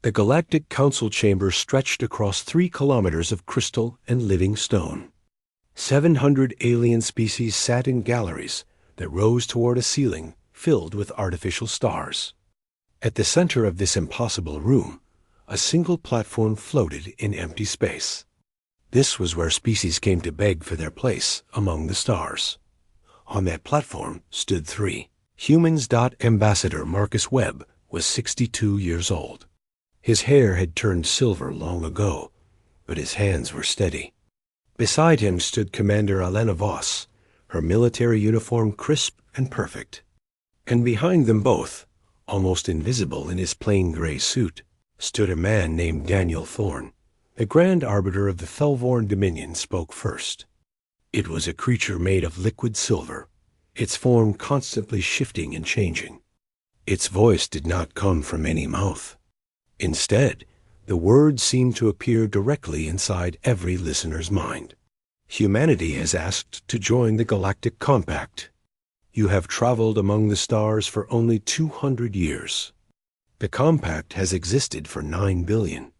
The Galactic Council chamber stretched across 3 kilometers of crystal and living stone. 700 alien species sat in galleries that rose toward a ceiling filled with artificial stars. At the center of this impossible room, a single platform floated in empty space. This was where species came to beg for their place among the stars. On that platform stood 3 humans. Ambassador Marcus Webb was 62 years old. His hair had turned silver long ago, but his hands were steady. Beside him stood Commander Elena Voss, her military uniform crisp and perfect. And behind them both, almost invisible in his plain gray suit, stood a man named Daniel Thorne. The Grand Arbiter of the Thelvorn Dominion spoke first. It was a creature made of liquid silver, its form constantly shifting and changing. Its voice did not come from any mouth. Instead, the words seemed to appear directly inside every listener's mind. Humanity has asked to join the Galactic Compact. You have traveled among the stars for only 200 years. The Compact has existed for 9 billion.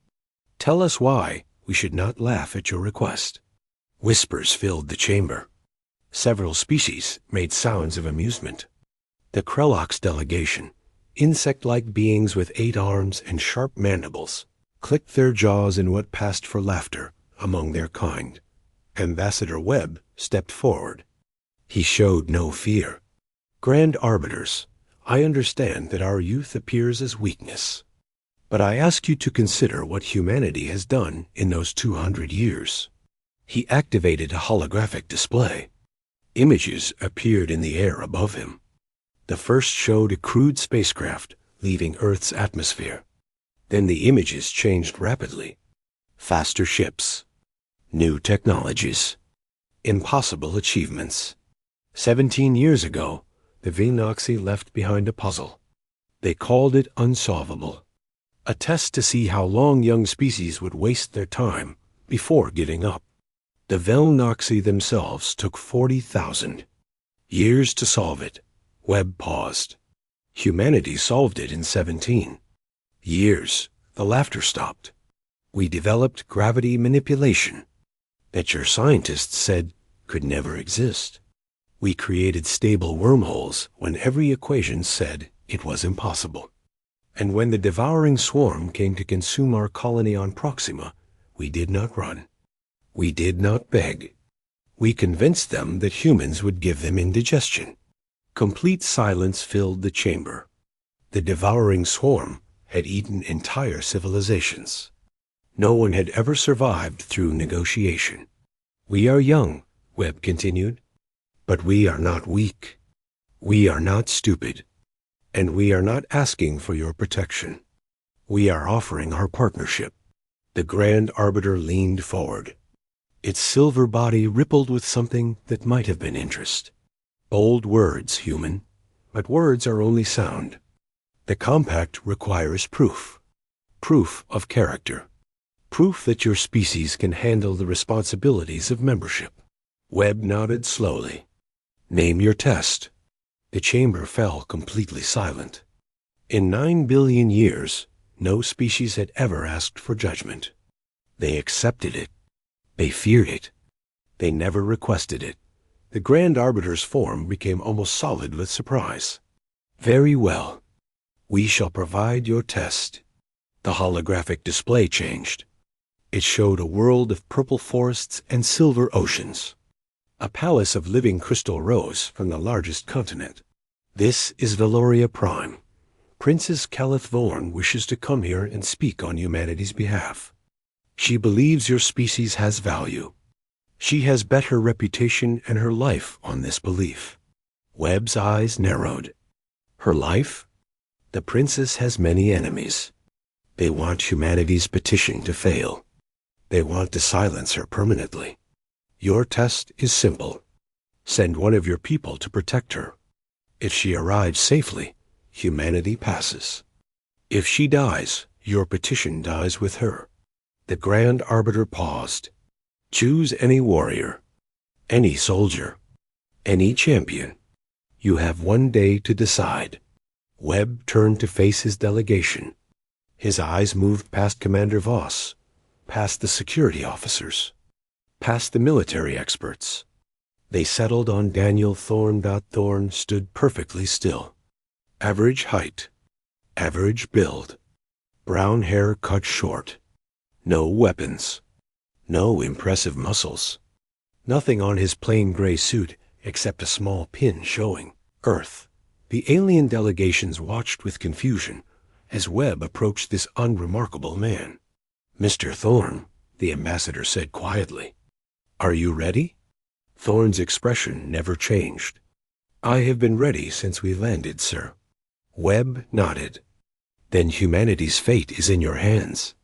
Tell us why we should not laugh at your request. Whispers filled the chamber. Several species made sounds of amusement. The Krellox delegation, insect-like beings with 8 arms and sharp mandibles, clicked their jaws in what passed for laughter among their kind. Ambassador Webb stepped forward. He showed no fear. Grand Arbiters, I understand that our youth appears as weakness. But I ask you to consider what humanity has done in those 200 years. He activated a holographic display. Images appeared in the air above him. The first showed a crude spacecraft leaving Earth's atmosphere. Then the images changed rapidly. Faster ships, new technologies, impossible achievements. 17 years ago, the Vinoxi left behind a puzzle. They called it unsolvable, a test to see how long young species would waste their time before giving up. The Velnoxi themselves took 40,000 years to solve it. Webb paused. Humanity solved it in 17 years. The laughter stopped. We developed gravity manipulation that your scientists said could never exist. We created stable wormholes when every equation said it was impossible. And when the devouring swarm came to consume our colony on Proxima, we did not run. We did not beg. We convinced them that humans would give them indigestion. Complete silence filled the chamber. The devouring swarm had eaten entire civilizations. No one had ever survived through negotiation. We are young, Webb continued, but we are not weak. We are not stupid, and we are not asking for your protection. We are offering our partnership. The Grand Arbiter leaned forward. Its silver body rippled with something that might have been interest. Bold words, human, but words are only sound. The compact requires proof. Proof of character. Proof that your species can handle the responsibilities of membership. Webb nodded slowly. Name your test. The chamber fell completely silent. In 9 billion years, no species had ever asked for judgment. They accepted it. They feared it. They never requested it. The Grand Arbiter's form became almost solid with surprise. Very well. We shall provide your test. The holographic display changed. It showed a world of purple forests and silver oceans. A palace of living crystal rose from the largest continent. This is Veloria Prime. Princess Calith Vorn wishes to come here and speak on humanity's behalf. She believes your species has value. She has bet her reputation and her life on this belief. Webb's eyes narrowed. Her life? The princess has many enemies. They want humanity's petition to fail. They want to silence her permanently. Your test is simple. Send one of your people to protect her. If she arrives safely, humanity passes. If she dies, your petition dies with her. The Grand Arbiter paused. Choose any warrior, any soldier, any champion. You have 1 day to decide. Webb turned to face his delegation. His eyes moved past Commander Voss, past the security officers, past the military experts. They settled on Daniel Thorne. Thorne stood perfectly still. Average height, average build, brown hair cut short, no weapons, no impressive muscles, nothing on his plain gray suit except a small pin showing Earth. The alien delegations watched with confusion as Webb approached this unremarkable man. "Mr. Thorne," the ambassador said quietly, "are you ready?" Thorne's expression never changed. "I have been ready since we landed, sir." Webb nodded. "Then humanity's fate is in your hands."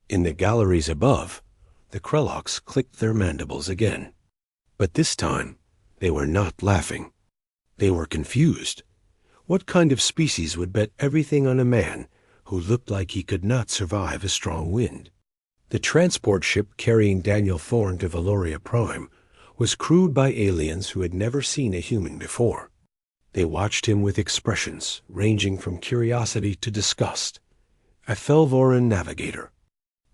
In the galleries above, the Krelloks clicked their mandibles again. But this time, they were not laughing. They were confused. What kind of species would bet everything on a man who looked like he could not survive a strong wind? The transport ship carrying Daniel Thorne to Valoria Prime was crewed by aliens who had never seen a human before. They watched him with expressions ranging from curiosity to disgust. A Felvoran navigator,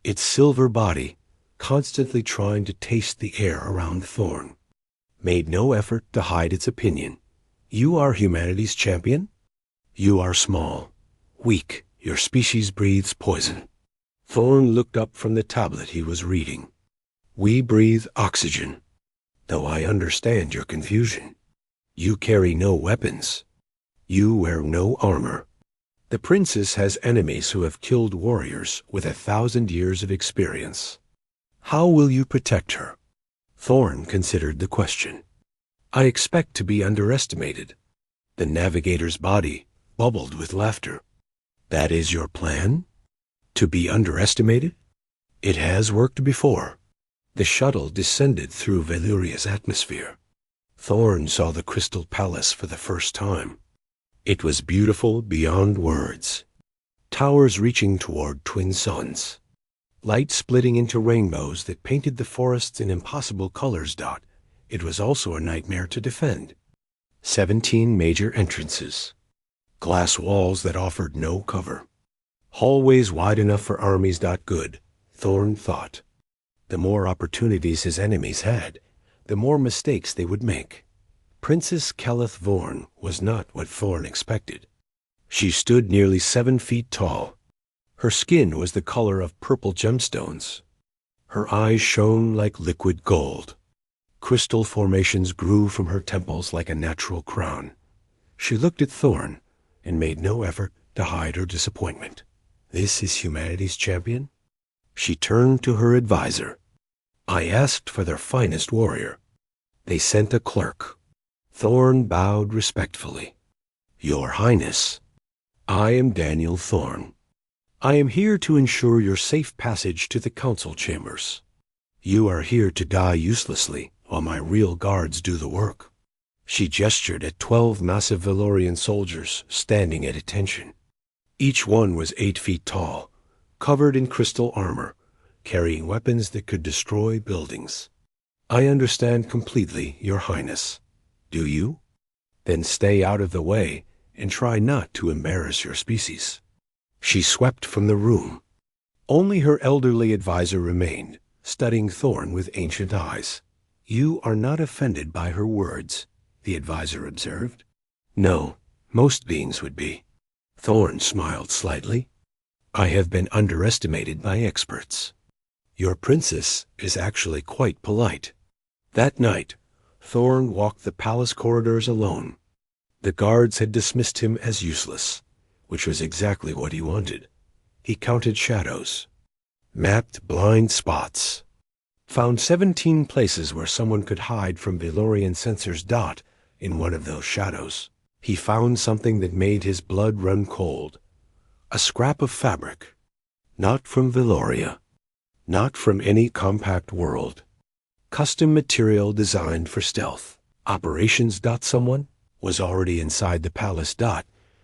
its silver body constantly trying to taste the air around Thorne, made no effort to hide its opinion. "You are humanity's champion? You are small, weak, your species breathes poison." Thorne looked up from the tablet he was reading. "We breathe oxygen, though I understand your confusion. You carry no weapons. You wear no armor. The princess has enemies who have killed warriors with 1,000 years of experience. How will you protect her?" Thorne considered the question. "I expect to be underestimated." The navigator's body bubbled with laughter. "That is your plan? To be underestimated? It has worked before." The shuttle descended through Valuria's atmosphere. Thorne saw the Crystal Palace for the first time. It was beautiful beyond words. Towers reaching toward twin suns. Light splitting into rainbows that painted the forests in impossible colors. It was also a nightmare to defend. 17 major entrances. Glass walls that offered no cover. Hallways wide enough for armies. Good, Thorne thought. The more opportunities his enemies had, the more mistakes they would make. Princess Keleth Vorn was not what Thorne expected. She stood nearly 7 feet tall. Her skin was the color of purple gemstones. Her eyes shone like liquid gold. Crystal formations grew from her temples like a natural crown. She looked at Thorne and made no effort to hide her disappointment. "This is humanity's champion?" She turned to her advisor. "I asked for their finest warrior. They sent a clerk." Thorne bowed respectfully. "Your Highness, I am Daniel Thorne. I am here to ensure your safe passage to the council chambers. You are here to die uselessly while my real guards do the work." She gestured at 12 massive Valorian soldiers standing at attention. Each one was 8 feet tall, covered in crystal armor, carrying weapons that could destroy buildings. "I understand completely, Your Highness. Do you? Then stay out of the way and try not to embarrass your species." She swept from the room. Only her elderly advisor remained, studying Thorne with ancient eyes. "You are not offended by her words," the advisor observed. "No, most beings would be." Thorne smiled slightly. "I have been underestimated by experts. Your princess is actually quite polite." That night, Thorne walked the palace corridors alone. The guards had dismissed him as useless, which was exactly what he wanted. He counted shadows, mapped blind spots, found 17 places where someone could hide from Valorian sensors. In one of those shadows, he found something that made his blood run cold. A scrap of fabric. Not from Valoria. Not from any compact world. Custom material designed for stealth. Operations. Someone was already inside the palace.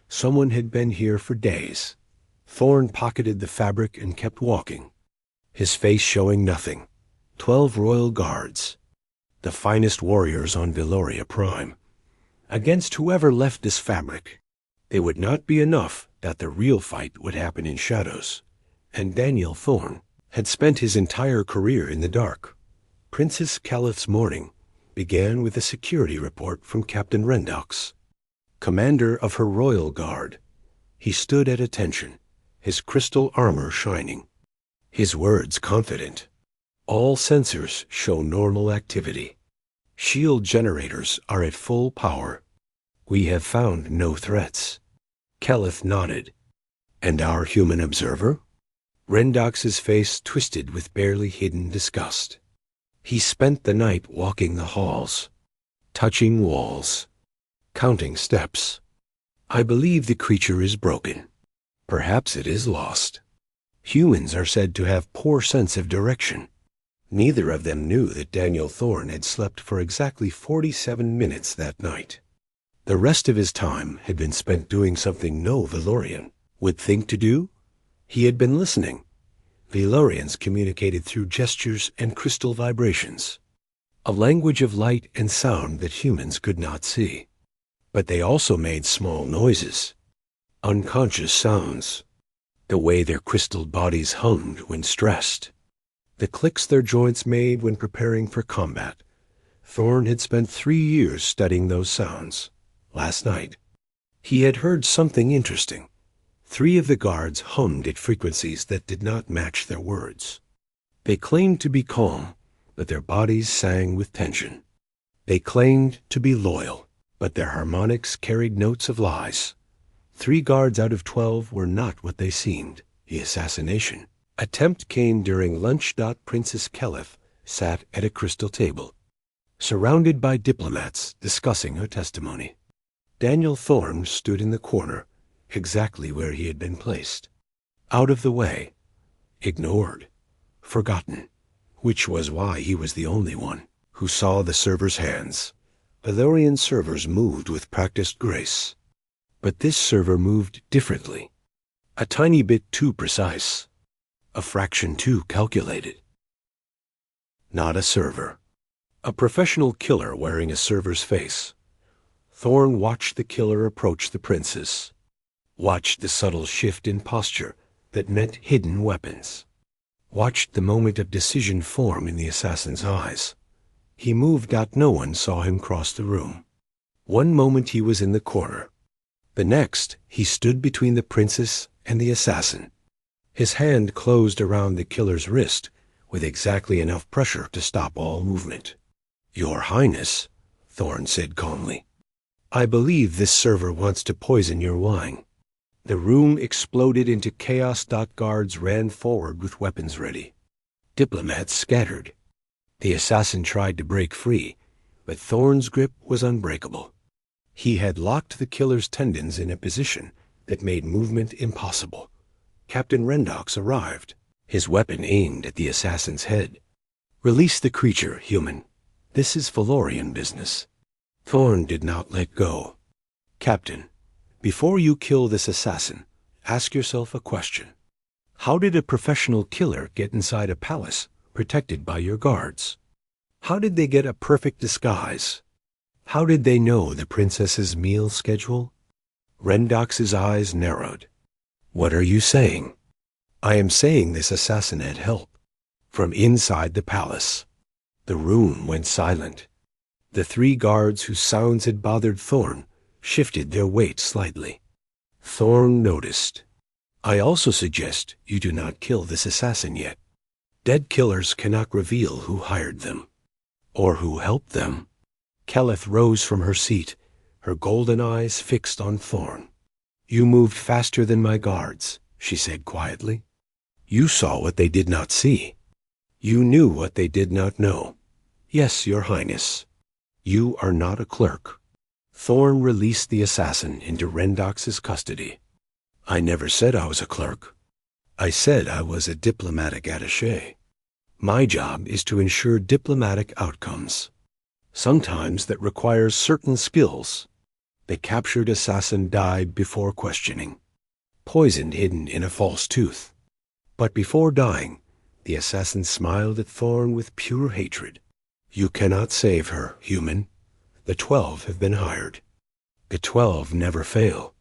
Someone had been here for days. Thorne pocketed the fabric and kept walking, his face showing nothing. 12 royal guards, the finest warriors on Valoria Prime, against whoever left this fabric. They would not be enough. The real fight would happen in shadows. and Daniel Thorne had spent his entire career in the dark. Princess Calith's morning began with a security report from Captain Rendox, commander of her royal guard. He stood at attention, his crystal armor shining, his words confident. All sensors show normal activity. Shield generators are at full power. We have found no threats. Calith nodded. And our human observer? Rendox's face twisted with barely hidden disgust. He spent the night walking the halls, touching walls, counting steps. I believe the creature is broken. Perhaps it is lost. Humans are said to have poor sense of direction. Neither of them knew that Daniel Thorne had slept for exactly 47 minutes that night. The rest of his time had been spent doing something no Valorian would think to do. He had been listening. Valorians communicated through gestures and crystal vibrations, a language of light and sound that humans could not see. But they also made small noises, unconscious sounds, the way their crystal bodies hummed when stressed, the clicks their joints made when preparing for combat. Thorne had spent 3 years studying those sounds. Last night, he had heard something interesting. 3 of the guards hummed at frequencies that did not match their words. They claimed to be calm, but their bodies sang with tension. They claimed to be loyal, but their harmonics carried notes of lies. 3 guards out of 12 were not what they seemed. The assassination attempt came during lunch. Princess Calith sat at a crystal table, surrounded by diplomats discussing her testimony. Daniel Thorne stood in the corner, exactly where he had been placed, out of the way, ignored, forgotten, which was why he was the only one who saw the server's hands. Valorian servers moved with practiced grace, but this server moved differently, a tiny bit too precise, a fraction too calculated. Not a server, a professional killer wearing a server's face. Thorne watched the killer approach the princess, watched the subtle shift in posture that meant hidden weapons, watched the moment of decision form in the assassin's eyes. He moved. No one saw him cross the room. One moment he was in the corner. The next, he stood between the princess and the assassin. His hand closed around the killer's wrist with exactly enough pressure to stop all movement. "Your Highness," Thorne said calmly, "I believe this server wants to poison your wine." The room exploded into chaos. Guards ran forward with weapons ready. Diplomats scattered. The assassin tried to break free, but Thorne's grip was unbreakable. He had locked the killer's tendons in a position that made movement impossible. Captain Rendox arrived, his weapon aimed at the assassin's head. "Release the creature, human. This is Valorian business." Thorne did not let go. "Captain, before you kill this assassin, ask yourself a question. How did a professional killer get inside a palace protected by your guards? How did they get a perfect disguise? How did they know the princess's meal schedule?" Rendox's eyes narrowed. "What are you saying?" "I am saying this assassin had help from inside the palace." The room went silent. The 3 guards whose sounds had bothered Thorne shifted their weight slightly. Thorne noticed. "I also suggest you do not kill this assassin yet. Dead killers cannot reveal who hired them, or who helped them." Calith rose from her seat, her golden eyes fixed on Thorne. "You moved faster than my guards," she said quietly. "You saw what they did not see. You knew what they did not know. Yes, Your Highness. You are not a clerk." Thorne released the assassin into Rendox's custody. "I never said I was a clerk. I said I was a diplomatic attaché. My job is to ensure diplomatic outcomes. Sometimes that requires certain skills." The captured assassin died before questioning, poisoned hidden in a false tooth. But before dying, the assassin smiled at Thorne with pure hatred. "You cannot save her, human. The 12 have been hired. The 12 never fail."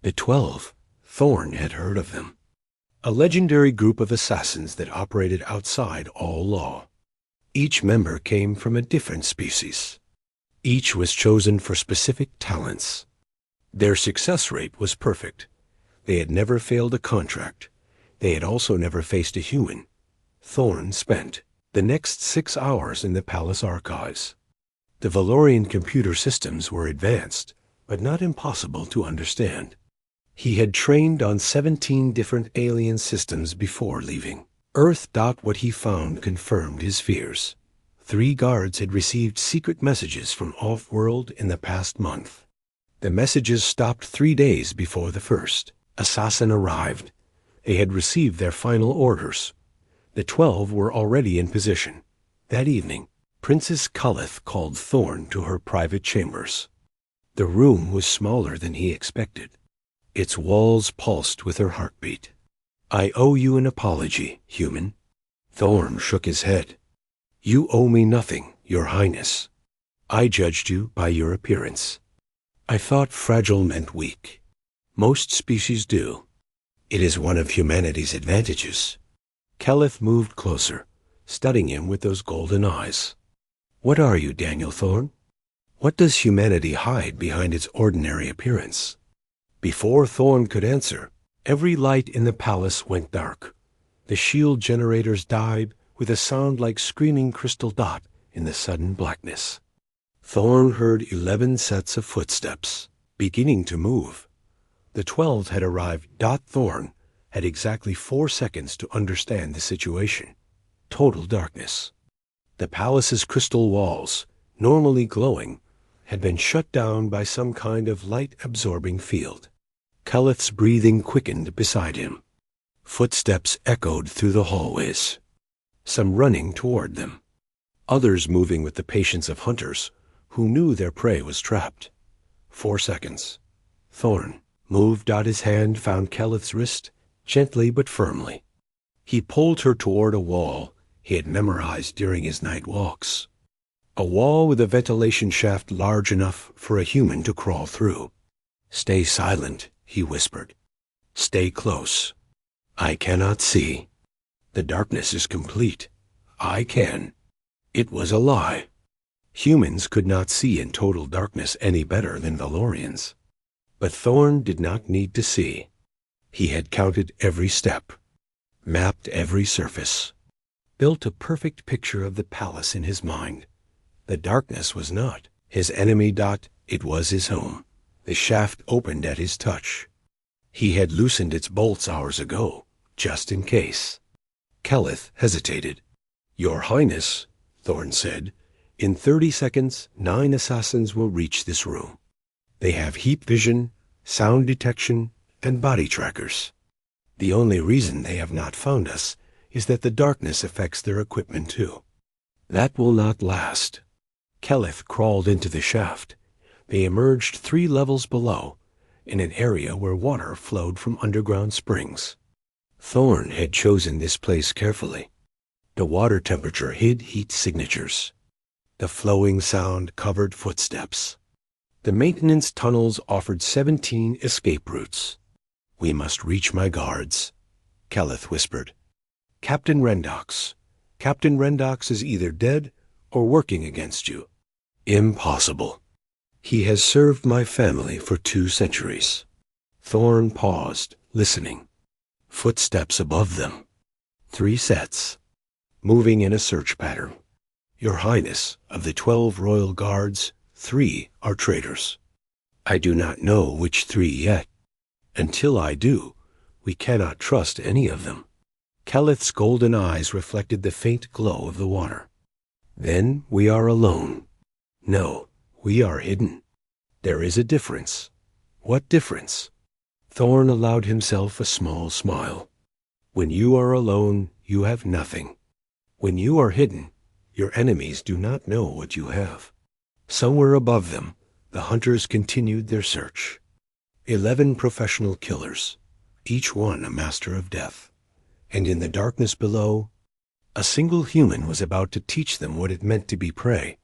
The 12, Thorne had heard of them. a legendary group of assassins that operated outside all law. Each member came from a different species. Each was chosen for specific talents. Their success rate was perfect. They had never failed a contract. They had also never faced a human. Thorn spent the next 6 hours in the palace archives. The Valorian computer systems were advanced, but not impossible to understand. He had trained on 17 different alien systems before leaving Earth. What he found confirmed his fears. 3 guards had received secret messages from off-world in the past month. The messages stopped 3 days before the first assassin arrived. They had received their final orders. The 12 were already in position. That evening, Princess Cullith called Thorn to her private chambers. The room was smaller than he expected. Its walls pulsed with her heartbeat. "I owe you an apology, human." Thorn shook his head. "You owe me nothing, Your Highness. I judged you by your appearance. I thought fragile meant weak. Most species do. It is one of humanity's advantages." Cullith moved closer, studying him with those golden eyes. "What are you, Daniel Thorn? What does humanity hide behind its ordinary appearance?" Before Thorn could answer, every light in the palace went dark. The shield generators died with a sound like screaming crystal dot in the sudden blackness. Thorn heard 11 sets of footsteps, beginning to move. The 12 had arrived. Thorn had exactly 4 seconds to understand the situation. Total darkness. The palace's crystal walls, normally glowing, had been shut down by some kind of light-absorbing field. Cullith's breathing quickened beside him. Footsteps echoed through the hallways, some running toward them, others moving with the patience of hunters who knew their prey was trapped. 4 seconds. Thorn moved. His hand found Cullith's wrist, gently but firmly. He pulled her toward a wall he had memorized during his night walks. A wall with a ventilation shaft large enough for a human to crawl through. "Stay silent," he whispered. "Stay close. I cannot see. The darkness is complete. I can." It was a lie. Humans could not see in total darkness any better than Valorians. But Thorn did not need to see. He had counted every step, mapped every surface, built a perfect picture of the palace in his mind. The darkness was not his enemy. It was his home. The shaft opened at his touch. He had loosened its bolts hours ago, just in case. Cullith hesitated. "Your Highness," Thorn said, "in 30 seconds, 9 assassins will reach this room. They have heat vision, sound detection, and body trackers. The only reason they have not found us is that the darkness affects their equipment too. That will not last." Cullith crawled into the shaft. They emerged 3 levels below, in an area where water flowed from underground springs. Thorn had chosen this place carefully. The water temperature hid heat signatures. The flowing sound covered footsteps. The maintenance tunnels offered 17 escape routes. "We must reach my guards," Cullith whispered. "Captain Rendox. Captain Rendox is either dead or working against you." "Impossible. He has served my family for 2 centuries. Thorn paused, listening. Footsteps above them. 3 sets, moving in a search pattern. "Your Highness, of the 12 royal guards, 3 are traitors. I do not know which 3 yet. Until I do, we cannot trust any of them." Cullith's golden eyes reflected the faint glow of the water. "Then we are alone." "No, we are hidden. There is a difference." "What difference?" Thorn allowed himself a small smile. "When you are alone, you have nothing. When you are hidden, your enemies do not know what you have." Somewhere above them, the hunters continued their search. 11 professional killers, each one a master of death. And in the darkness below, a single human was about to teach them what it meant to be prey.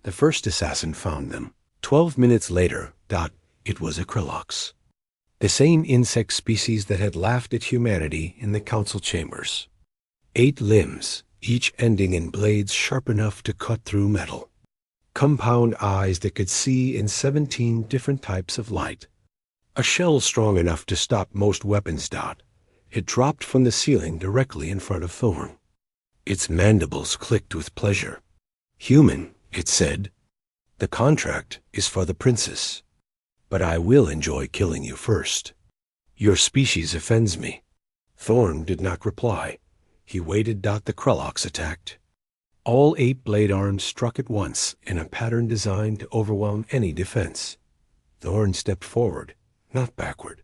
The first assassin found them. 12 minutes later, it was a Kryllox. The same insect species that had laughed at humanity in the council chambers. 8 limbs, each ending in blades sharp enough to cut through metal. Compound eyes that could see in 17 different types of light. A shell strong enough to stop most weapons. It dropped from the ceiling directly in front of Thorn. Its mandibles clicked with pleasure. "Human," it said. "The contract is for the princess. But I will enjoy killing you first. Your species offends me." Thorn did not reply. He waited. The Krulloks attacked. All 8 blade arms struck at once in a pattern designed to overwhelm any defense. Thorn stepped forward, not backward,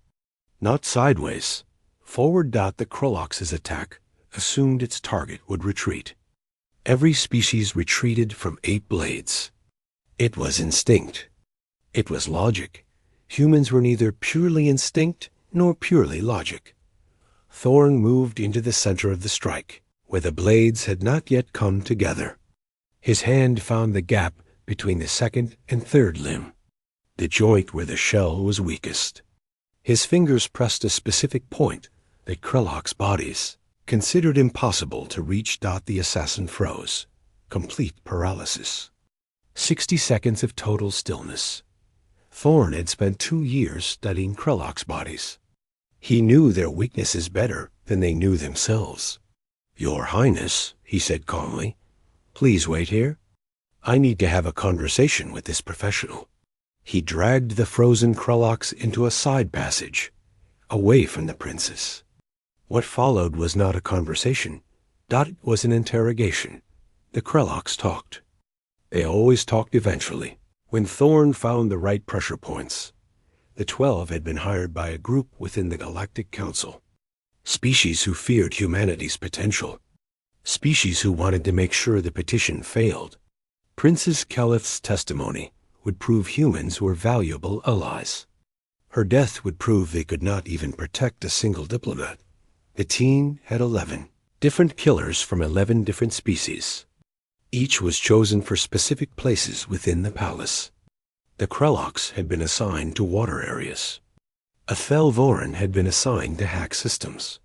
not sideways. Forward. The Krulloks' attack assumed its target would retreat. Every species retreated from 8 blades. It was instinct. It was logic. Humans were neither purely instinct nor purely logic. Thorn moved into the center of the strike, where the blades had not yet come together. His hand found the gap between the second and third limb, the joint where the shell was weakest. His fingers pressed a specific point that Krulloks' bodies considered impossible to reach. The assassin froze, complete paralysis. 60 seconds of total stillness. Thorn had spent 2 years studying Krulloks' bodies. He knew their weaknesses better than they knew themselves. "Your Highness," he said calmly, "please wait here. I need to have a conversation with this professional." He dragged the frozen Krulloks into a side passage, away from the princess. What followed was not a conversation. It was an interrogation. The Krulloks talked. They always talked eventually, when Thorn found the right pressure points. The 12 had been hired by a group within the Galactic Council. Species who feared humanity's potential. Species who wanted to make sure the petition failed. Princess Keleth's testimony would prove humans were valuable allies. Her death would prove they could not even protect a single diplomat. The team had 11 different killers from 11 different species. Each was chosen for specific places within the palace. The Krulloks had been assigned to water areas. A Thelvoran had been assigned to hack systems.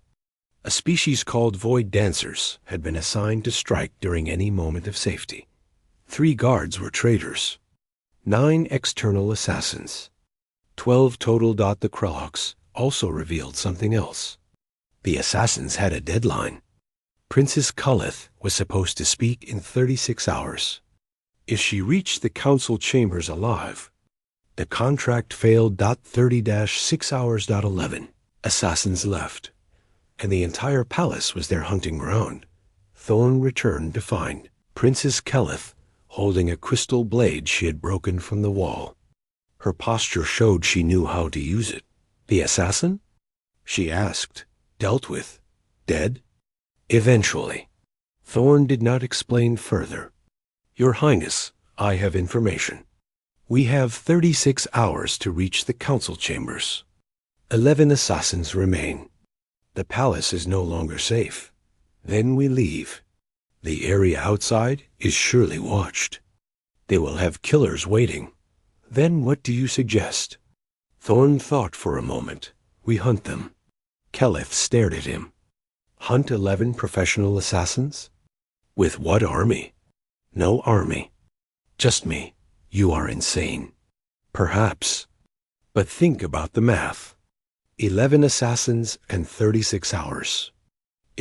A species called Void Dancers had been assigned to strike during any moment of safety. 3 guards were traitors. 9 external assassins. 12 total. The Krulloks also revealed something else. The assassins had a deadline. Princess Keleth was supposed to speak in 36 hours. If she reached the council chambers alive, the contract failed. 30-6 hours. 11 assassins left, and the entire palace was their hunting ground. Thorn returned to find Princess Keleth holding a crystal blade she had broken from the wall. Her posture showed she knew how to use it. "The assassin?" she asked. "Dealt with? Dead?" "Eventually." Thorn did not explain further. "Your Highness, I have information. We have 36 hours to reach the council chambers. 11 assassins remain. The palace is no longer safe. Then we leave. The area outside is surely watched. They will have killers waiting. Then what do you suggest?" Thorn thought for a moment. "We hunt them." Keleth stared at him. "Hunt 11 professional assassins? With what army?" "No army. Just me. You are insane." "Perhaps. But think about the math. 11 assassins and 36 hours.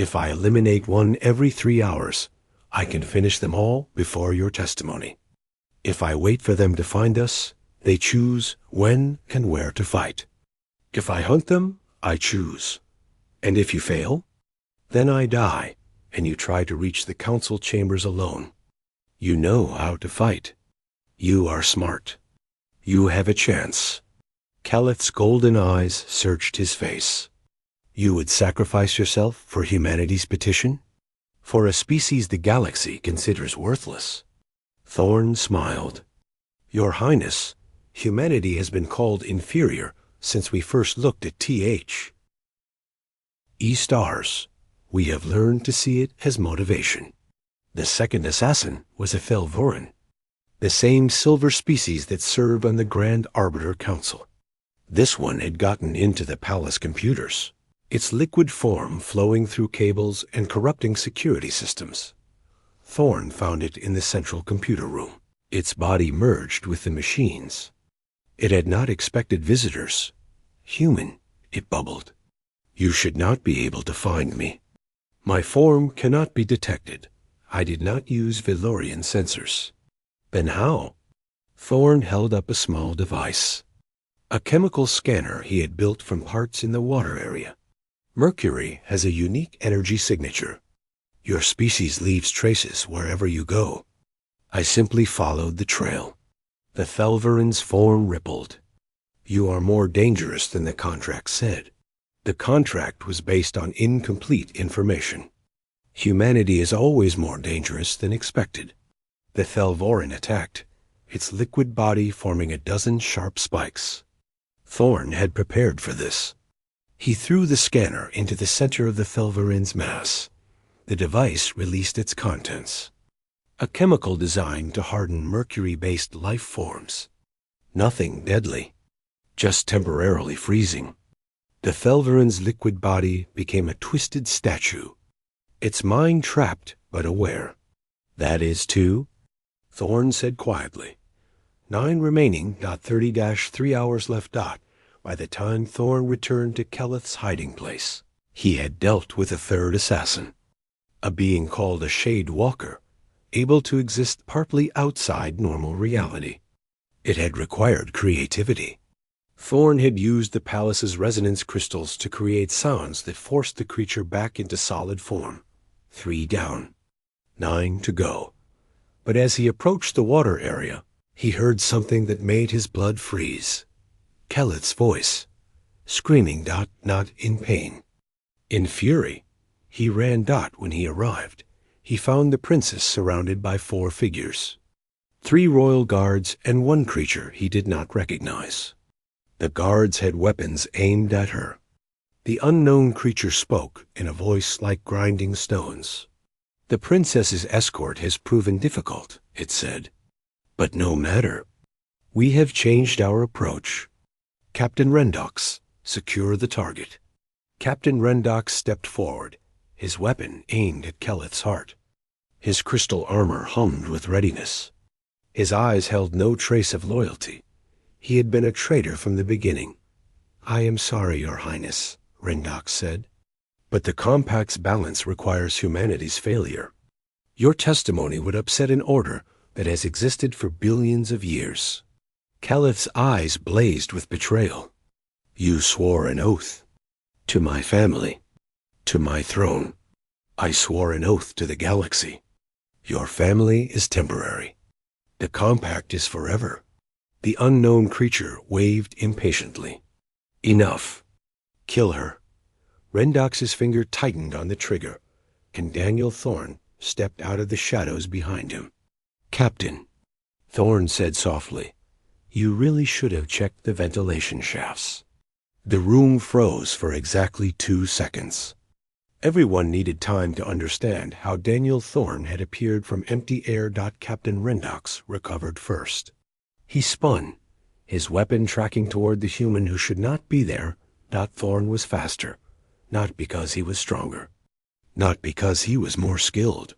If I eliminate one every 3 hours, I can finish them all before your testimony. If I wait for them to find us, they choose when and where to fight. If I hunt them, I choose. And if you fail, then I die, and you try to reach the council chambers alone. You know how to fight. You are smart. You have a chance." Keleth's golden eyes searched his face. "You would sacrifice yourself for humanity's petition? For a species the galaxy considers worthless?" Thorn smiled. "Your Highness, humanity has been called inferior since we first looked at stars. We have learned to see it as motivation. The second assassin was a Thelvoran, the same silver species that served on the Grand Arbiter Council. This one had gotten into the palace computers, its liquid form flowing through cables and corrupting security systems. Thorn found it in the central computer room. Its body merged with the machines. It had not expected visitors. Human, it bubbled. You should not be able to find me. My form cannot be detected. I did not use Valorian sensors. Then how? Thorn held up a small device. A chemical scanner he had built from parts in the water area. Mercury has a unique energy signature. Your species leaves traces wherever you go. I simply followed the trail. The Thelveran's form rippled. You are more dangerous than the contract said. The contract was based on incomplete information. Humanity is always more dangerous than expected. The Thelvoran attacked, its liquid body forming a dozen sharp spikes. Thorn had prepared for this. He threw the scanner into the center of the Thelveran's mass. The device released its contents. A chemical designed to harden mercury-based life forms. Nothing deadly, just temporarily freezing. The Thelveran's liquid body became a twisted statue, its mind trapped but aware. That is 2, Thorn said quietly. 9 remaining. 30-3 hours left. By the time Thorn returned to Keleth's hiding place, he had dealt with a third assassin, a being called a Shade Walker, able to exist partly outside normal reality. It had required creativity. Thorn had used the palace's resonance crystals to create sounds that forced the creature back into solid form. 3 down, 9 to go. But as he approached the water area, he heard something that made his blood freeze. Keleth's voice, screaming. Not in pain. In fury, he ran. When he arrived, he found the princess surrounded by 4 figures. 3 royal guards and 1 creature he did not recognize. The guards had weapons aimed at her. The unknown creature spoke in a voice like grinding stones. The princess's escort has proven difficult, it said. But no matter. We have changed our approach. Captain Rendox, secure the target. Captain Rendox stepped forward, his weapon aimed at Keleth's heart. His crystal armor hummed with readiness. His eyes held no trace of loyalty. He had been a traitor from the beginning. I am sorry, Your Highness, Rendox said. But the compact's balance requires humanity's failure. Your testimony would upset an order that has existed for billions of years. Keleth's eyes blazed with betrayal. You swore an oath. To my family. To my throne. I swore an oath to the galaxy. Your family is temporary. The compact is forever. The unknown creature waved impatiently. Enough. Kill her. Rendox's finger tightened on the trigger, and Daniel Thorn stepped out of the shadows behind him. Captain, Thorn said softly, you really should have checked the ventilation shafts. The room froze for exactly 2 seconds. Everyone needed time to understand how Daniel Thorn had appeared from empty air. Captain Rendox recovered first. He spun, his weapon tracking toward the human who should not be there. Thorn was faster, not because he was stronger, not because he was more skilled,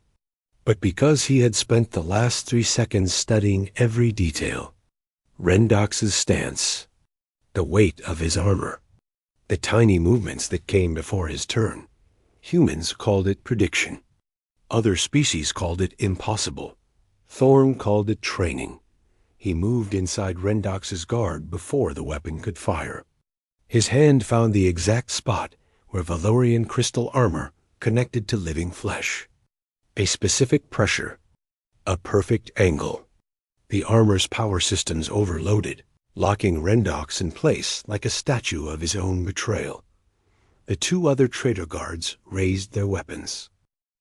but because he had spent the last 3 seconds studying every detail. Rendox's stance, the weight of his armor, the tiny movements that came before his turn. Humans called it prediction. Other species called it impossible. Thorn called it training. He moved inside Rendox's guard before the weapon could fire. His hand found the exact spot where Valorian crystal armor connected to living flesh. A specific pressure, a perfect angle. The armor's power systems overloaded, locking Rendox in place like a statue of his own betrayal. The 2 other traitor guards raised their weapons.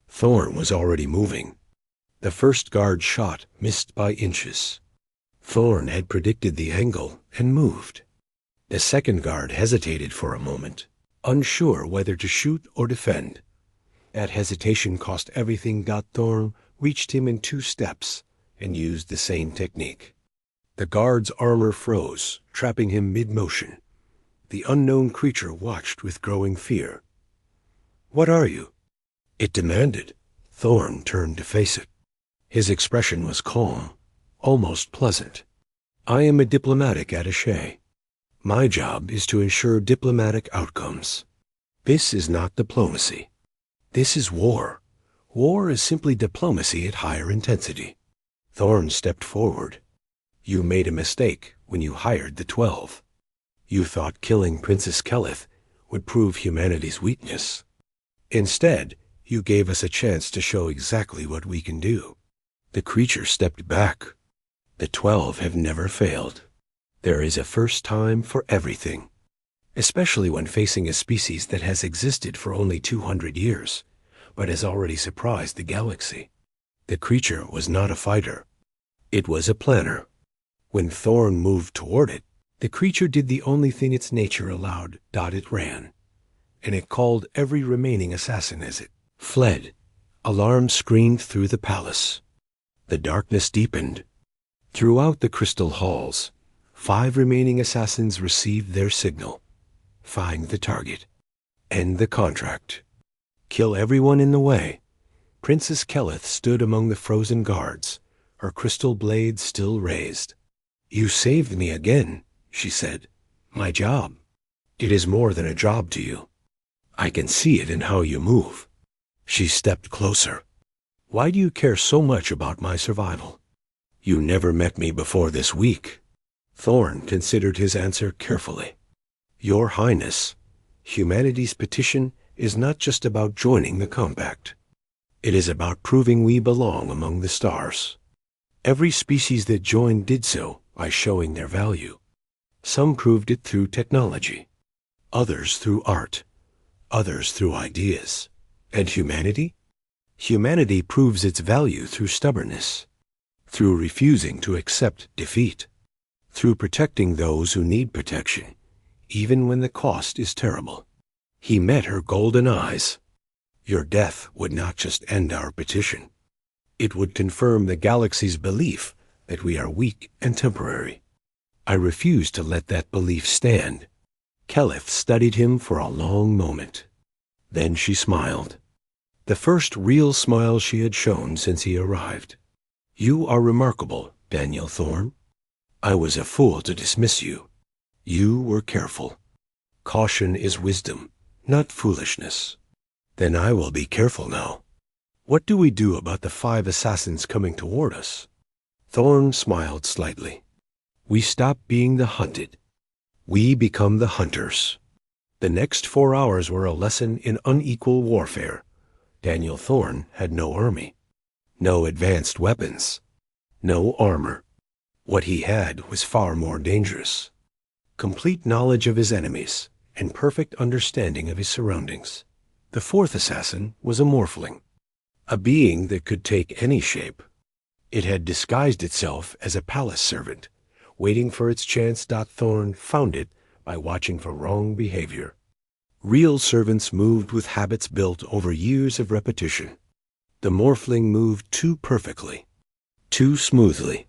Thorn was already moving. The first guard shot missed by inches. Thorn had predicted the angle and moved. The second guard hesitated for a moment, unsure whether to shoot or defend. That hesitation cost everything. Thorn reached him in 2 steps and used the same technique. The guard's armor froze, trapping him mid-motion. The unknown creature watched with growing fear. "What are you?" it demanded. Thorn turned to face it. His expression was calm, almost pleasant. "I am a diplomatic attaché. My job is to ensure diplomatic outcomes. This is not diplomacy. This is war. War is simply diplomacy at higher intensity." Thorn stepped forward. "You made a mistake when you hired the 12. You thought killing Princess Keleth would prove humanity's weakness. Instead, you gave us a chance to show exactly what we can do." The creature stepped back. "The 12 have never failed. There is a first time for everything, especially when facing a species that has existed for only 200 years, but has already surprised the galaxy." The creature was not a fighter. It was a planner. When Thorn moved toward it, the creature did the only thing its nature allowed. It ran, and it called every remaining assassin as it fled. Alarm screamed through the palace. The darkness deepened. Throughout the crystal halls, 5 remaining assassins received their signal. Find the target. End the contract. Kill everyone in the way. Princess Keleth stood among the frozen guards, her crystal blade still raised. "You saved me again," she said. "My job. It is more than a job to you. I can see it in how you move." She stepped closer. "Why do you care so much about my survival?" "You never met me before this week." Thorn considered his answer carefully. "Your Highness, humanity's petition is not just about joining the compact. It is about proving we belong among the stars. Every species that joined did so by showing their value. Some proved it through technology, others through art, others through ideas. And humanity? Humanity proves its value through stubbornness, through refusing to accept defeat, through protecting those who need protection, even when the cost is terrible." He met her golden eyes. "Your death would not just end our petition. It would confirm the galaxy's belief that we are weak and temporary. I refuse to let that belief stand." Keleth studied him for a long moment. Then she smiled. The first real smile she had shown since he arrived. "You are remarkable, Daniel Thorn. I was a fool to dismiss you. You were careful. Caution is wisdom, not foolishness. Then I will be careful now. What do we do about the 5 assassins coming toward us?" Thorn smiled slightly. "We stop being the hunted. We become the hunters." The next 4 hours were a lesson in unequal warfare. Daniel Thorn had no army, no advanced weapons, no armor. What he had was far more dangerous: complete knowledge of his enemies and perfect understanding of his surroundings. The 4th assassin was a morphling, a being that could take any shape. It had disguised itself as a palace servant, waiting for its chance. Thorn found it by watching for wrong behavior. Real servants moved with habits built over years of repetition. The morphling moved too perfectly, too smoothly,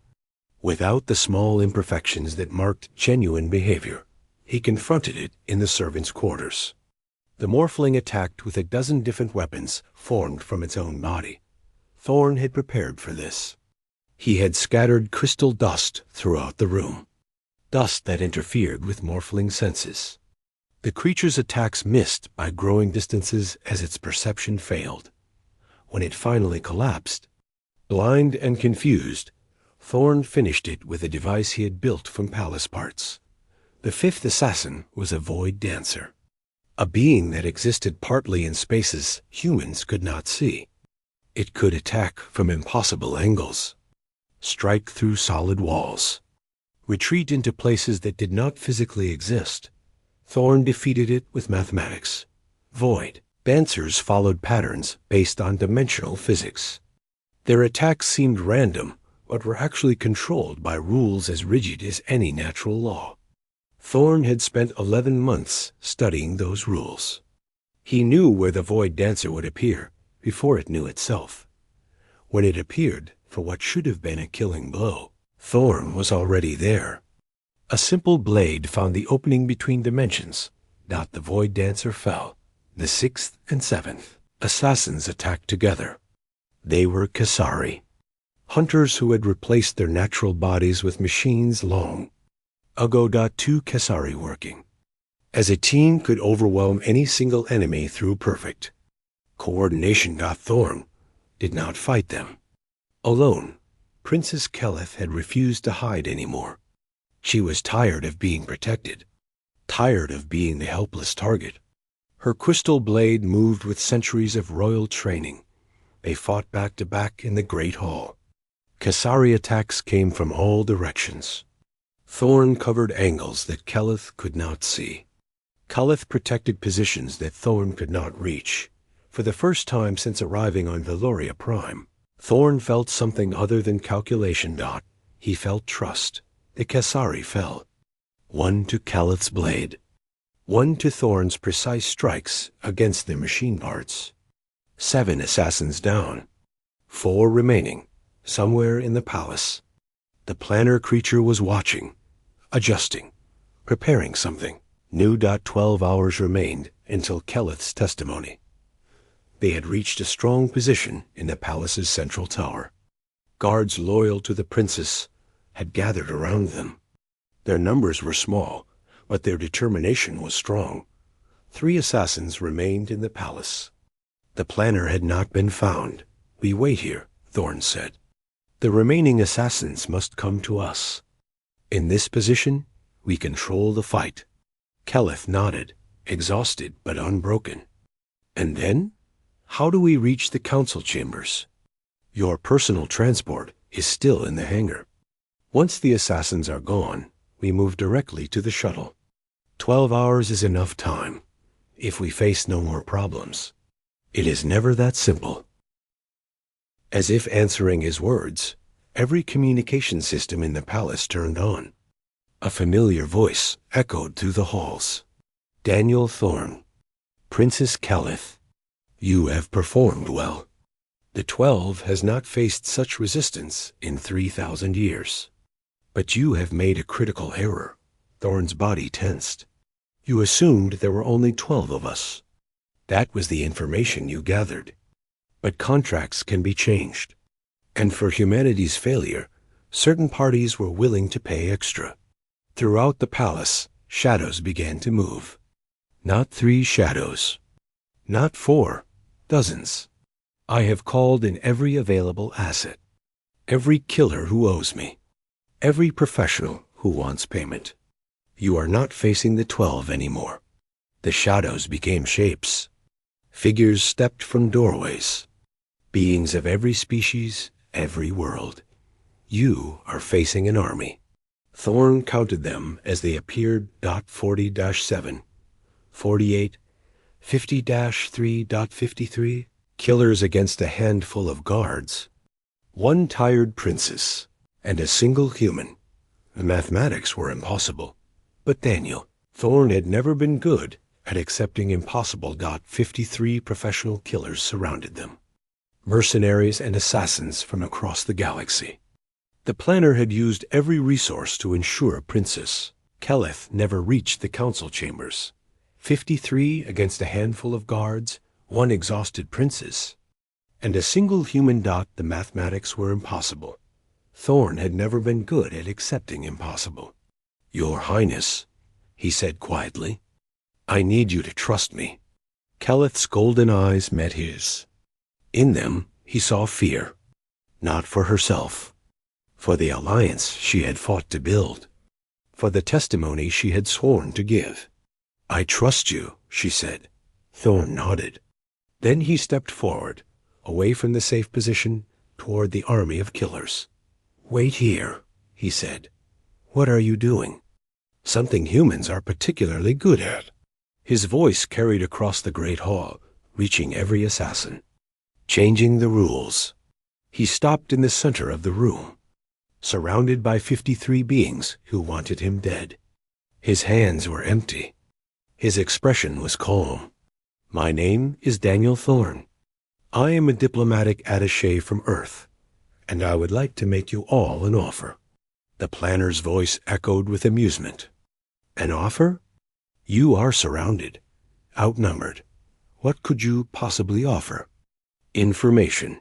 without the small imperfections that marked genuine behavior. He confronted it in the servants' quarters. The morphling attacked with a dozen different weapons formed from its own body. Thorn had prepared for this. He had scattered crystal dust throughout the room, dust that interfered with morphling senses. The creature's attacks missed by growing distances as its perception failed. When it finally collapsed, blind and confused, Thorn finished it with a device he had built from palace parts. The 5th assassin was a void dancer, a being that existed partly in spaces humans could not see. It could attack from impossible angles, strike through solid walls, retreat into places that did not physically exist. Thorn defeated it with mathematics. Void dancers followed patterns based on dimensional physics. Their attacks seemed random, but were actually controlled by rules as rigid as any natural law. Thorn had spent 11 months studying those rules. He knew where the void dancer would appear before it knew itself. When it appeared for what should have been a killing blow, Thorn was already there. A simple blade found the opening between dimensions. The Void Dancer fell. The 6th and 7th assassins attacked together. They were Kasari, hunters who had replaced their natural bodies with machines long ago. Two Kasari working as a team could overwhelm any single enemy through perfect coordination. Thorn did not fight them alone. Princess Keleth had refused to hide anymore. She was tired of being protected, tired of being the helpless target. Her crystal blade moved with centuries of royal training. They fought back to back in the Great Hall. Kasari attacks came from all directions. Thorn covered angles that Keleth could not see. Keleth protected positions that Thorn could not reach. For the first time since arriving on Veloria Prime, Thorn felt something other than calculation. He felt trust. The Kasari fell. One to Keleth's blade, one to Thorn's precise strikes against their machine parts. 7 assassins down, 4 remaining, somewhere in the palace. The planner creature was watching, adjusting, preparing something new. 12 hours remained until Keleth's testimony. They had reached a strong position in the palace's central tower. Guards loyal to the princess had gathered around them. Their numbers were small, but their determination was strong. 3 assassins remained in the palace. The planner had not been found. We wait here, Thorn said. The remaining assassins must come to us. In this position, we control the fight. Keleth nodded, exhausted but unbroken. And then? How do we reach the council chambers? Your personal transport is still in the hangar. Once the assassins are gone, we move directly to the shuttle. 12 hours is enough time, if we face no more problems. It is never that simple. As if answering his words, every communication system in the palace turned on. A familiar voice echoed through the halls. Daniel Thorn, Princess Keleth, you have performed well. The 12 has not faced such resistance in 3,000 years. But you have made a critical error. Thorn's body tensed. You assumed there were only 12 of us. That was the information you gathered. But contracts can be changed. And for humanity's failure, certain parties were willing to pay extra. Throughout the palace, shadows began to move. Not 3 shadows. Not 4. Dozens. I have called in every available asset. Every killer who owes me. Every professional who wants payment. You are not facing the 12 anymore. The shadows became shapes. Figures stepped from doorways. Beings of every species, every world. You are facing an army. Thorn counted them as they appeared. 40-7, 48, 50-3.53. Killers against a handful of guards. 1 tired princess. And a single human. The mathematics were impossible. But Daniel, Thorn had never been good at accepting impossible. 53 professional killers surrounded them. Mercenaries and assassins from across the galaxy. The planner had used every resource to ensure Princess Keleth never reached the council chambers. 53 against a handful of guards, 1 exhausted princess, and a single human. The mathematics were impossible. Thorn had never been good at accepting impossible. Your Highness, he said quietly, I need you to trust me. Keleth's golden eyes met his. In them, he saw fear. Not for herself. For the alliance she had fought to build. For the testimony she had sworn to give. I trust you, she said. Thorn nodded. Then he stepped forward, away from the safe position, toward the army of killers. Wait here, he said. What are you doing? Something humans are particularly good at. His voice carried across the great hall, reaching every assassin. Changing the rules. He stopped in the center of the room, surrounded by 53 beings who wanted him dead. His hands were empty. His expression was calm. My name is Daniel Thorn. I am a diplomatic attaché from Earth, and I would like to make you all an offer. The planner's voice echoed with amusement. An offer? You are surrounded, outnumbered. What could you possibly offer? Information.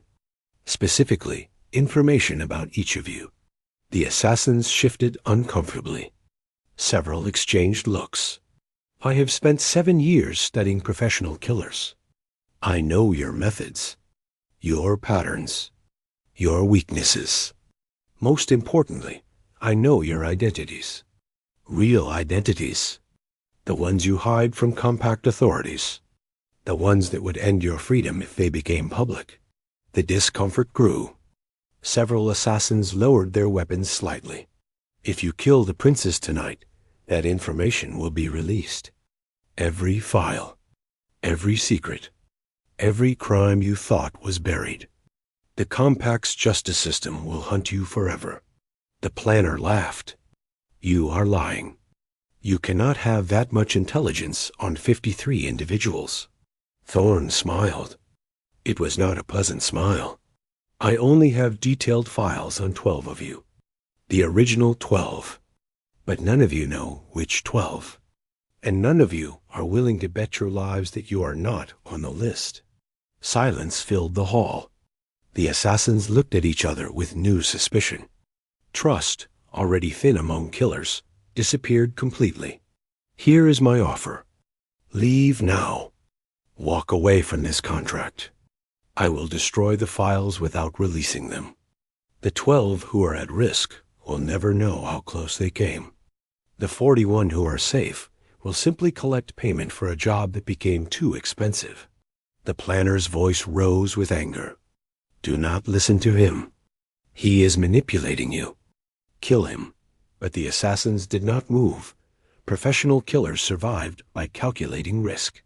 Specifically, information about each of you. The assassins shifted uncomfortably. Several exchanged looks. I have spent 7 years studying professional killers. I know your methods, your patterns, your weaknesses. Most importantly, I know your identities. Real identities. The ones you hide from compact authorities. The ones that would end your freedom if they became public. The discomfort grew. Several assassins lowered their weapons slightly. If you kill the princess tonight, that information will be released. Every file, every secret, every crime you thought was buried. The Compact's justice system will hunt you forever. The planner laughed. You are lying. You cannot have that much intelligence on 53 individuals. Thorn smiled. It was not a pleasant smile. I only have detailed files on 12 of you. The original 12. But none of you know which 12. And none of you are willing to bet your lives that you are not on the list. Silence filled the hall. The assassins looked at each other with new suspicion. Trust, already thin among killers, disappeared completely. Here is my offer. Leave now. Walk away from this contract. I will destroy the files without releasing them. The 12 who are at risk will never know how close they came. The 41 who are safe will simply collect payment for a job that became too expensive. The planner's voice rose with anger. Do not listen to him. He is manipulating you. Kill him. But the assassins did not move. Professional killers survived by calculating risk.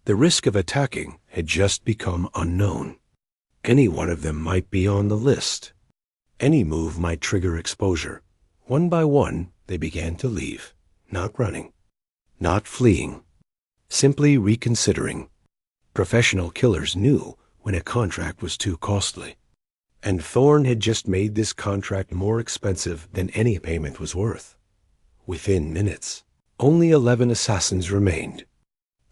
The risk of attacking had just become unknown. Any one of them might be on the list. Any move might trigger exposure. One by one, they began to leave, not running, not fleeing, simply reconsidering. Professional killers knew when a contract was too costly. And Thorn had just made this contract more expensive than any payment was worth. Within minutes, only 11 assassins remained.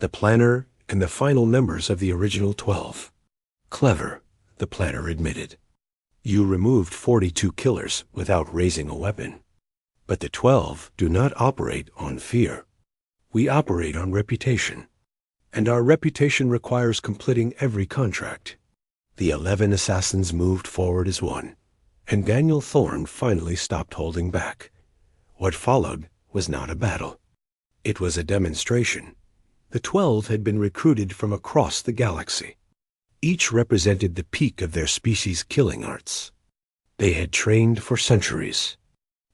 The planner and the final members of the original 12. Clever, the planner admitted. You removed 42 killers without raising a weapon. But the 12 do not operate on fear. We operate on reputation. And our reputation requires completing every contract. The 11 assassins moved forward as one, and Daniel Thorne finally stopped holding back. What followed was not a battle. It was a demonstration. The 12 had been recruited from across the galaxy. Each represented the peak of their species' killing arts. They had trained for centuries.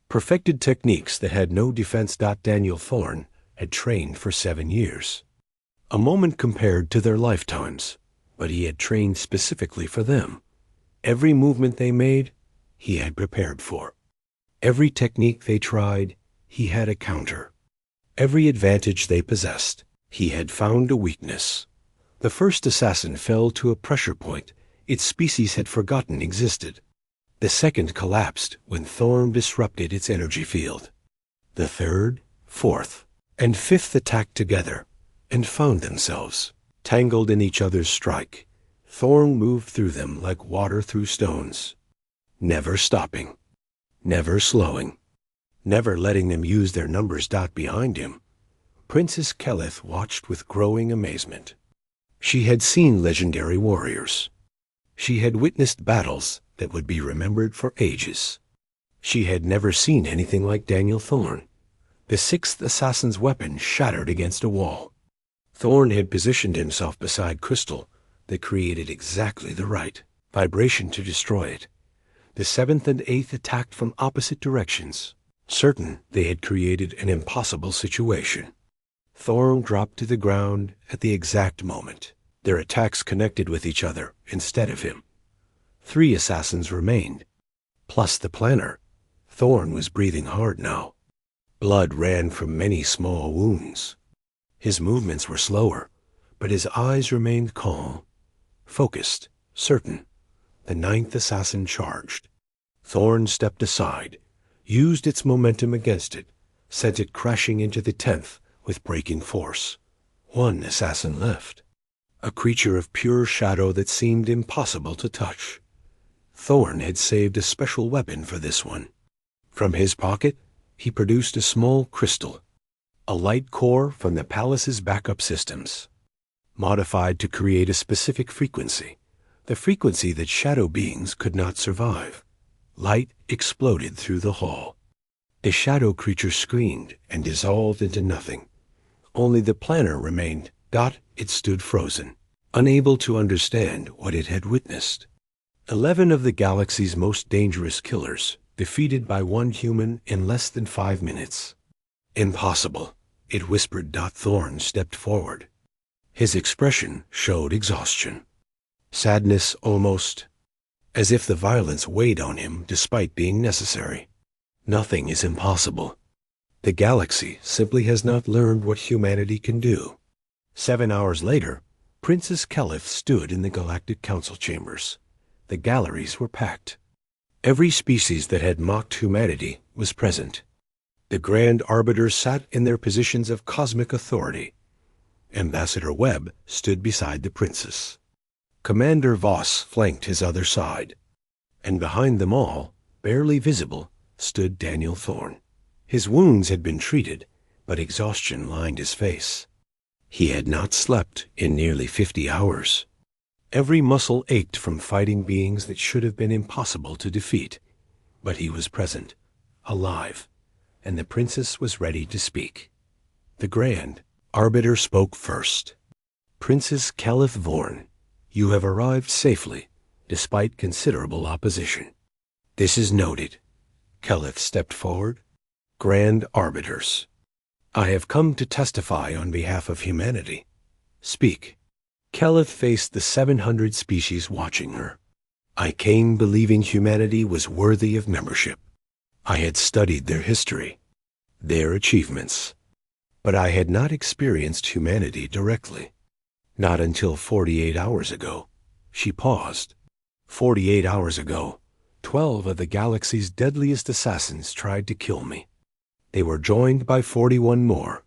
Perfected techniques that had no defense. Daniel Thorne had trained for 7 years. A moment compared to their lifetimes, but he had trained specifically for them. Every movement they made, he had prepared for. Every technique they tried, he had a counter. Every advantage they possessed, he had found a weakness. The first assassin fell to a pressure point its species had forgotten existed. The second collapsed when Thorn disrupted its energy field. The third, fourth, and fifth attacked together and found themselves tangled in each other's strike. Thorn moved through them like water through stones, never stopping, never slowing, never letting them use their numbers. Behind him, Princess Keleth watched with growing amazement. She had seen legendary warriors. She had witnessed battles that would be remembered for ages. She had never seen anything like Daniel Thorne. The sixth assassin's weapon shattered against a wall. Thorne had positioned himself beside crystal that created exactly the right vibration to destroy it. The seventh and eighth attacked from opposite directions, certain they had created an impossible situation. Thorne dropped to the ground at the exact moment. Their attacks connected with each other instead of him. 3 assassins remained, plus the planner. Thorne was breathing hard now. Blood ran from many small wounds. His movements were slower, but his eyes remained calm, focused, certain. The 9th assassin charged. Thorne stepped aside, used its momentum against it, sent it crashing into the 10th with breaking force. One assassin left, a creature of pure shadow that seemed impossible to touch. Thorn had saved a special weapon for this one. From his pocket, he produced a small crystal, a light core from the palace's backup systems, modified to create a specific frequency, the frequency that shadow beings could not survive. Light exploded through the hall. The shadow creature screamed and dissolved into nothing. Only the planner remained. It stood frozen, unable to understand what it had witnessed. 11 of the galaxy's most dangerous killers, defeated by one human in less than 5 minutes. Impossible, it whispered. Thorn stepped forward. His expression showed exhaustion. Sadness almost, as if the violence weighed on him despite being necessary. Nothing is impossible. The galaxy simply has not learned what humanity can do. 7 hours later, Princess Keleth stood in the Galactic Council chambers. The galleries were packed. Every species that had mocked humanity was present. The Grand Arbiters sat in their positions of cosmic authority. Ambassador Webb stood beside the princess. Commander Voss flanked his other side. And behind them all, barely visible, stood Daniel Thorn. His wounds had been treated, but exhaustion lined his face. He had not slept in nearly 50 hours. Every muscle ached from fighting beings that should have been impossible to defeat. But he was present, alive, and the princess was ready to speak. The Grand Arbiter spoke first. Princess Keleth Vorn, you have arrived safely, despite considerable opposition. This is noted. Keleth stepped forward. Grand Arbiters, I have come to testify on behalf of humanity. Speak. Keleth faced the 700 species watching her. I came believing humanity was worthy of membership. I had studied their history, their achievements, but I had not experienced humanity directly. Not until 48 hours ago. She paused. 48 hours ago, 12 of the galaxy's deadliest assassins tried to kill me. They were joined by 41 more,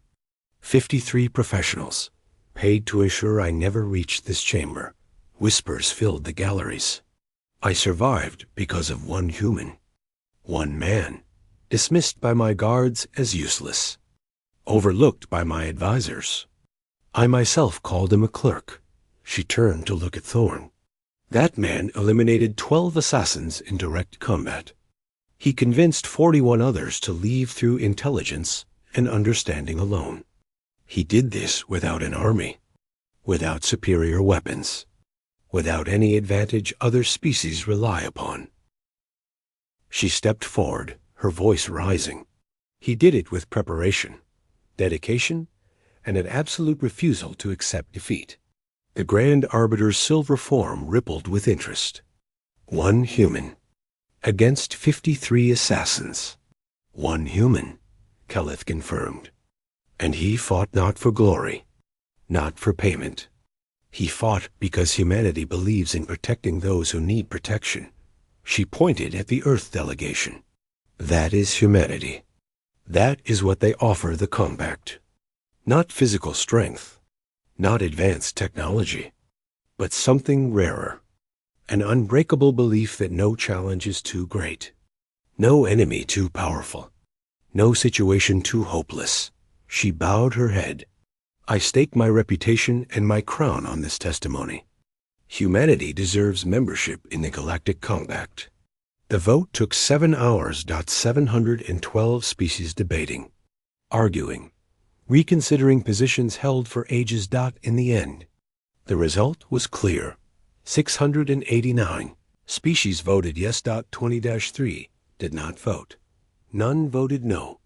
53 professionals, paid to ensure I never reached this chamber. Whispers filled the galleries. I survived because of one human, one man, dismissed by my guards as useless, overlooked by my advisors. I myself called him a clerk. She turned to look at Thorn. That man eliminated 12 assassins in direct combat. He convinced 41 others to leave through intelligence and understanding alone. He did this without an army, without superior weapons, without any advantage other species rely upon. She stepped forward, her voice rising. He did it with preparation, dedication, and an absolute refusal to accept defeat. The Grand Arbiter's silver form rippled with interest. One human against 53 assassins. One human, Keleth confirmed. And he fought not for glory, not for payment. He fought because humanity believes in protecting those who need protection. She pointed at the Earth delegation. That is humanity. That is what they offer the Compact. Not physical strength, not advanced technology, but something rarer. An unbreakable belief that no challenge is too great, no enemy too powerful, no situation too hopeless. She bowed her head. I stake my reputation and my crown on this testimony. Humanity deserves membership in the Galactic Compact. The vote took 7 hours. 712 species debating, arguing, reconsidering positions held for ages. In the end, the result was clear. 689 species voted yes. 20-3 did not vote. None voted no.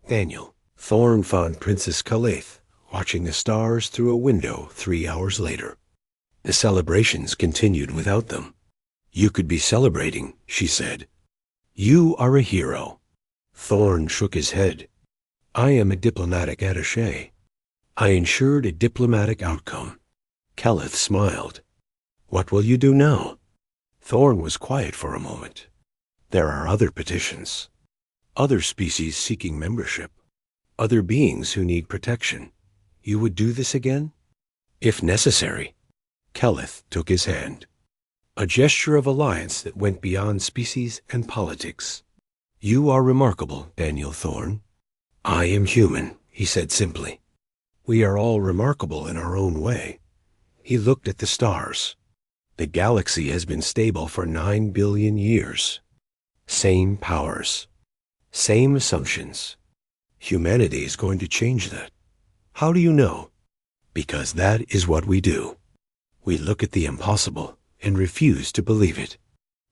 Daniel Thorn found Princess Keleth watching the stars through a window 3 hours later. The celebrations continued without them. You could be celebrating, she said. You are a hero. Thorn shook his head. I am a diplomatic attaché. I ensured a diplomatic outcome. Keleth smiled. What will you do now? Thorn was quiet for a moment. There are other petitions. Other species seeking membership. Other beings who need protection. You would do this again? If necessary. Keleth took his hand. A gesture of alliance that went beyond species and politics. You are remarkable, Daniel Thorne. I am human, he said simply. We are all remarkable in our own way. He looked at the stars. The galaxy has been stable for 9 billion years. Same powers. Same assumptions. Humanity is going to change that. How do you know? Because that is what we do. We look at the impossible and refuse to believe it.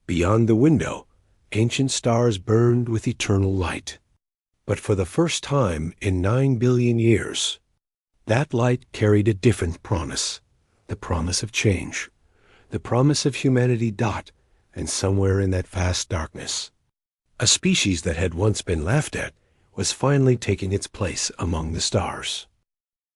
Beyond the window, ancient stars burned with eternal light. But for the first time in 9 billion years, that light carried a different promise, the promise of change, the promise of humanity. And somewhere in that vast darkness, a species that had once been laughed at was finally taking its place among the stars.